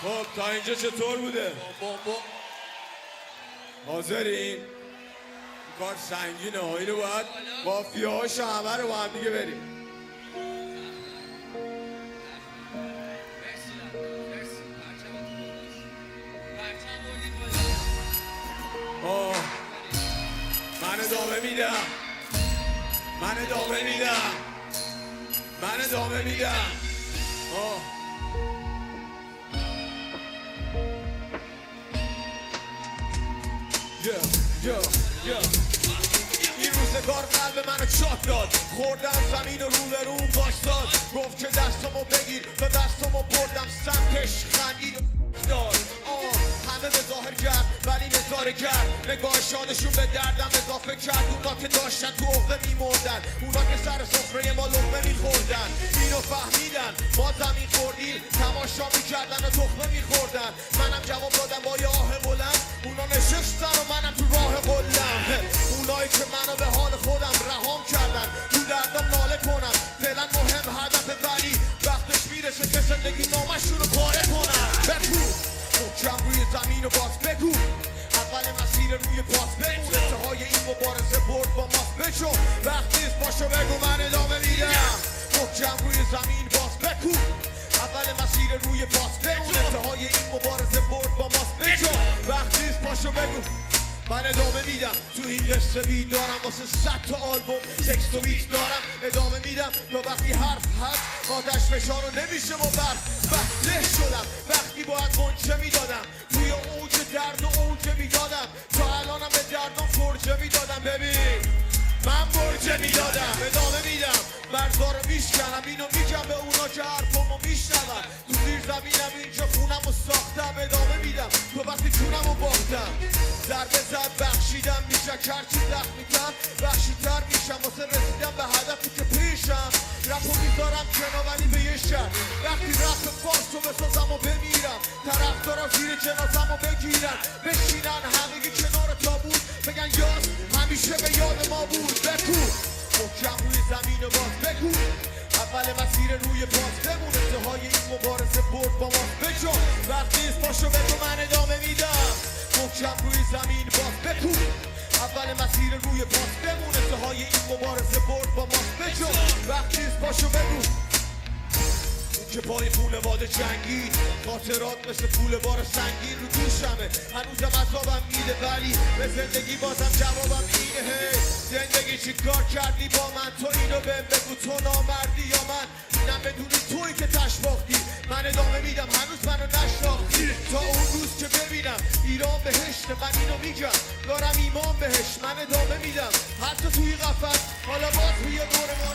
خب تا اینجا چطور بوده؟ حاضرین؟ کار سنگینه ها، اینو باید قافیه هاش همه رو با هم دیگه بریم. من ادامه میدم، من ادامه میدم، من ادامه میدم. این روزگار قلب منو شاد داد، خوردم زمین و رو باشداد. گفت که دستمو بگیر و دستمو بردم سمتش خندید داد. همه به ظاهر کرد ولی نظاره کرد، نگاهشانشون به دردم اضافه کرد. اونا که داشتن تو عقده میمردن، اونا که سر سفره ما لقمه میخوردن، اینو فهمیدن ما زمین خوردیم، تماشا میکردن و تخمه میخوردن. منم جواب دادم با یه آه بلند، اونا نشستن و منم تو راه قلم. اونایی که منو به حال خودم رهام کردن، تو دردم ناله کنم فعلا مهم هدف، ولی وقتش میرسه که زندگی نامشون رو پاره کنم. بگو محکم روی زمین و باز بگو، اول مسیر روی پاس بمون. انتهای این مبارزه برد با ماست بچو، وقتیست باشو بگو من ادامه میدم. محکم روی زمین باز بگو، اول مسیر روی پاس بمون. انتهای این مبارزه برد با ماست بچو، وقتیست باشو بگو من ادامه میدم. تو این قصه بیت دارم واسه 100 تا آلبوم، تکست و بیت دارم ادامه میدم تا وقتی حرف هست آتش فشار رو نمیشه و له شدم. وقتی باید منچه میدادم توی اوج درد و اوج میدادم، تا الانم به دردم فرجه میدادم. ببین من برجه میدادم، ادامه میدم. مرزا رو میشکنم، اینو میگم به اونا که حرفمو میشنون. تو زیر زمینم اینجا خونم و ساختم، ادامه میدم تو وقتی چونم و باختم. ضربه زد بخشیدم میشه، کرچی زخمی‌تر بخشیتر میشم واسه رسیدم به هدفی که پیشم. رپو میذارم کنار ولی به یه شهر، وقتی رپ فارس رو بسازم و بمیرم، طرفدارا زیر جنازم رو بگیرن، بشینن همگی کنار تابوت بگن یاس همیشه به یاد ما بود. بگو محکم روی زمین باز بگو، اول مسیر روی باز بمون. انتهای این مبارزه برد با ما بجا، وقتیست پاشو بگو من ادامه میدم. محکم روی زمین باز بگو، اول مسیر روی باز بمون. انتهای این مبارزه برد با ما بجا، وقتیست پاشو بگو. که پای خونواده جنگی، خاطرات مثل پول بار سنگین رو دوشمه. هنوزم عذابم میده ولی به زندگی بازم جوابم اینه. زندگی چی کار کردی با من؟ تو اینو بهم بگو، تو نامردی یا من؟ اینم بدونی توی که تشباختی. من ادامه میدم هنوز منو نشناختی، تا اون روز که ببینم ایران بهشت. من اینو میگم دارم ایمان بهش، من ادامه میدم حتی توی قفس. حالا باز روی دور ما